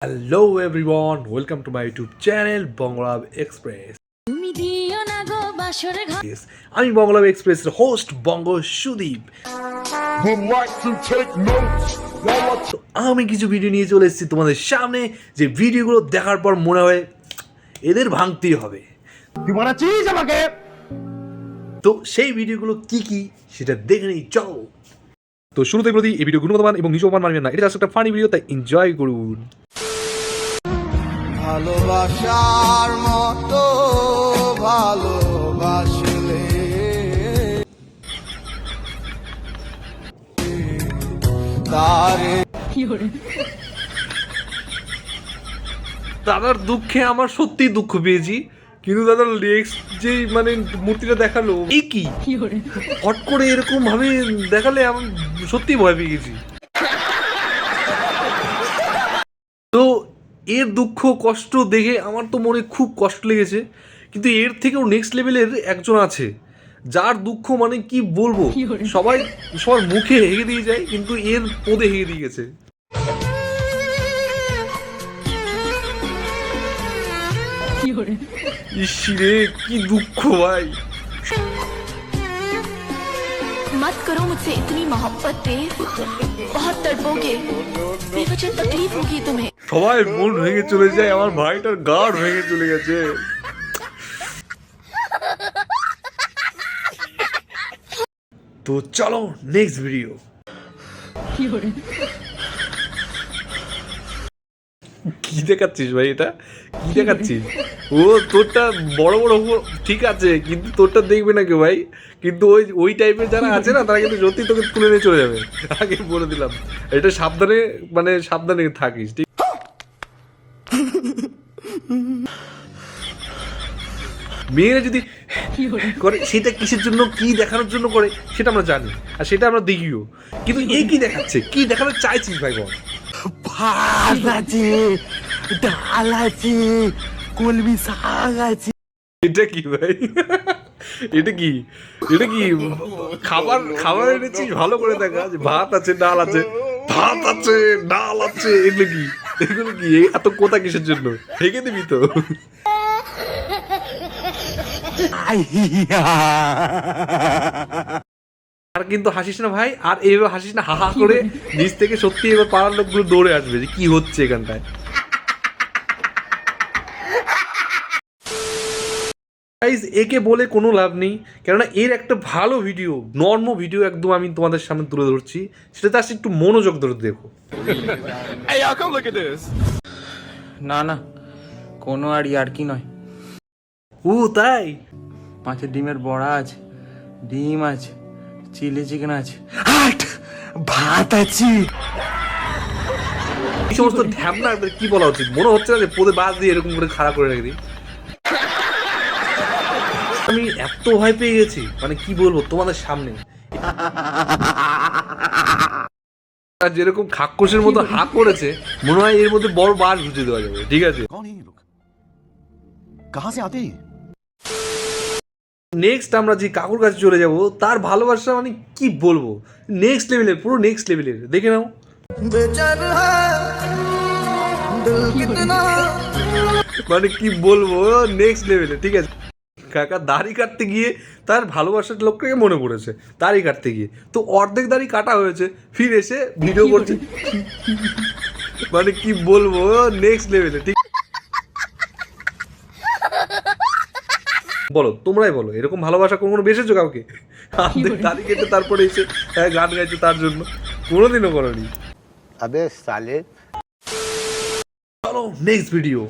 Hello everyone, welcome to my YouTube channel Banglav Express. আমি Banglav Express এর host বঙ্গ সুদীপ। আমি কিছু ভিডিও নিয়ে চলে এসেছি তোমাদের সামনে, যে ভিডিওগুলো দেখার পর মনে হয় এদের ভাঙতেই হবে। তো সেই ভিডিওগুলো কি কি সেটা দেখে নিই, চলো। তো শুরুতে বলি, এই ভিডিও গুণগতমান এবং নিজ অপমান মানবেন না, এটা জাস্ট একটা ফানি ভিডিও, তাই এনজয় করুন। ভালোবাসার মতো ভালোবাসলে তারে দাদার দুঃখে আমার সত্যি দুঃখ পেয়েছি, কিন্তু দাদার নেক্সট যে মূর্তিটা দেখালো, এই কি হট করে এরকম ভাবে দেখালে আমি সত্যি ভয় পেয়ে গেছি। তো এর দুঃখ কষ্ট দেখে আমার তো মনে খুব কষ্ট লেগেছে, কিন্তু এর থেকেও নেক্সট লেভেলের একজন আছে যার দুঃখ কি বলবো, সবার মুখে হেগে দিয়ে যায়, কিন্তু এর পদে হেগে দিয়ে গেছে। ইসরে কি দুঃখ ভাই। मत करो मुझसे इतनी मोहब्बत तेज बहुत तड़पोगे बेवजह तकलीफ होगी तुम्हें। সবাই মন ভেঙে চলে যায়, আমার ভাইটার গাড় ভেঙে চলে গেছে। তো চলো নেক্সট ভিডিও। কি দেখাচ্ছিস ভাই, এটা কি দেখাচ্ছিস? ও তোরটা বড় বড় ঠিক আছে, কিন্তু তোরটা দেখবে না কেউ ভাই, কিন্তু ওই টাইপের যারা আছে না, তারা কিন্তু সত্যি তোকে তুলে নিয়ে চলে যাবে, আগে বলে দিলাম। এটা সাবধানে থাকিস, ঠিক? মেয়েরা যদি করে সেটা কিসের জন্য, কি দেখানোর জন্য করে সেটা আমরা জানি, আর সেটা আমরা দেখিও, কিন্তু এই কি দেখাচ্ছে, কি দেখানো চাইছিস ভাই বল? ভাত আছে, ডাল আছে, কলমি শাক আছে। এটা কি ভাই? এটা কি খাবার এনেছিস? ভালো করে দেখা, যে ভাত আছে ডাল আছে, এগুলো কি এত কোথা কিসের জন্য? হেগে দিবি তো। আর কিন্তু হাসিস না ভাই, আর এইভাবে হাসিস না, হাহা করে নিচ থেকে সত্যি এবার পাড়ার লোকগুলো দৌড়ে আসবে যে কি হচ্ছে এখানটায়। একে বলে কোনো লাভ নেই, কেননা এর একটা ভালো ভিডিও, ভিডিও একদম আমি তোমাদের সামনে তুলে ধরছি, সেটাতে আসলে একটু মনোযোগ ধরে দেখো। না না, কোনো আর কি নয়। ও তাই? মাছের ডিমের বড়া আছে, ডিম আছে, চিলি চিকেন আছে, ভাত আছে। এই সমস্ত ঢ্যাবনা কি বলা উচিত? মনে হচ্ছে না যে পদে বাদ দিয়ে এরকম করে খাড়া করে রেখে দিই। আমি এত ভয় পেয়ে গেছি, কি বলবো তোমাদের সামনে। যেরকম খাক্কসের মতো হা করেছে, মনে হয় এর মধ্যে বড় বাস বুঝে দেওয়া যাবে, ঠিক আছে? নেক্সট আমরা যে কাকুর কাছে চলে যাব, তার ভালোবাসা কি বলবো, নেক্সট লেভেলের, পুরো নেক্সট লেভেলের, দেখে নাও। কি বলবো, নেক্সট লেভেলের, ঠিক আছে? কাকা দাড়ি কাটতে গিয়ে তার ভালোবাসার লোকটাকে মনে পড়েছে, দাড়ি কাটতে গিয়ে তো অর্ধেক দাড়ি কাটা হয়েছে, ফির এসে ভিডিও করছে। কি বলবো, নেক্সট লেভেলে, ঠিক? বলো, তোমরাই বলো, এরকম ভালোবাসা কোনো বেসেছো কাউকে? দাড়ি কেটে তারপরে এসে গান গাইছো তার জন্য? কোনোদিনও করোনি। আবে সালে, চলো নেক্সট ভিডিও।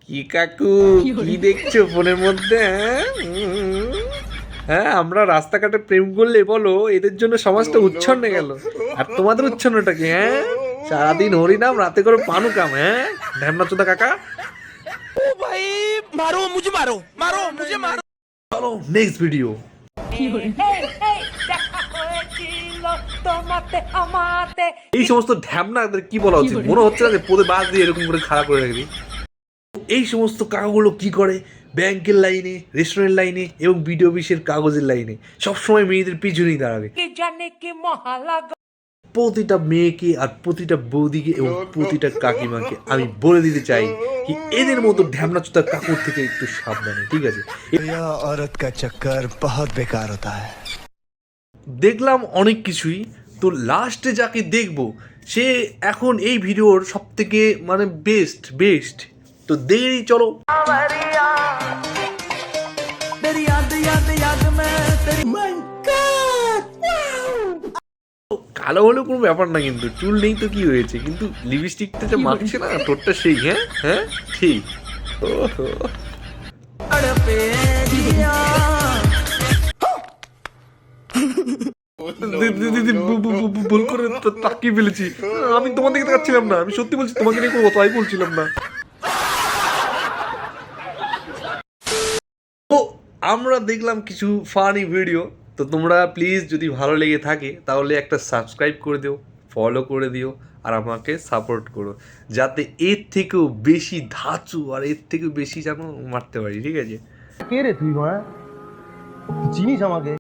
কি কাকু, কি দেখছো ফোনের মধ্যে? হ্যাঁ, আমরা রাস্তাঘাটে প্রেম করলে বলো এদের জন্য সমাজটা উচ্ছন্নে গেল, আর তোমাদের উচ্ছন্নটা কি? হ্যাঁ, সারাদিন হরিনাম, রাতে করে পানু কাম। হ্যাঁ, ঢ্যামনা চোদা কাকা। চলো নেক্সট ভিডিও। এই সমস্ত ঢ্যামনাদের কি বলা উচিত? মনে হচ্ছে না যে পদে বাস দিয়ে এরকম করে খারাপ করে রেখে দিই। এই সমস্ত কাকাগুলো কি করে, ব্যাংকের লাইনে, রেস্টুরেন্ট লাইনে এবং বিডিও অফিসের কাগজের লাইনে সবসময় মেয়েদের পিছনেই দাঁড়াবে। প্রতিটা মেয়েকে আর প্রতিটা বৌদিকে এবং প্রতিটা কাকিমাকে আমি বলে দিতে চাই কি এদের মতো ঢ্যামনাচুতার কাকুর থেকে একটু সাবধানে, ঠিক আছে? यह औरत का चक्कर बहुत बेकार होता है। দেখলাম অনেক কিছুই, তো লাস্টে যাকে দেখবো সে এখন এই ভিডিওর সব থেকে মানে বেস্ট, তো দেখেই চলো। কালো হলেও কোনো ব্যাপার না, কিন্তু চুল নেই তো কি হয়েছে, কিন্তু লিপস্টিকটা যে মাখছে না তোরটা সেই, হ্যাঁ হ্যাঁ ঠিক। ওহো। দিদি ভুল করে তাকিয়ে ফেলেছি, আমি তোমার দিকে তাকাচ্ছিলাম না, আমি সত্যি বলছি তোমাকে নিয়ে কোনো কথাই বলছিলাম না। তো আমরা দেখলাম কিছু ফানি ভিডিও, তো তোমরা প্লিজ যদি ভালো লেগে থাকে তাহলে একটা সাবস্ক্রাইব করে দিও, ফলো করে দিও, আর আমাকে সাপোর্ট করো যাতে এর থেকেও বেশি ধাঁচু আর এর থেকেও বেশি যেন মারতে পারি, ঠিক আছে? কে রে তুই চিনিস আমাকে?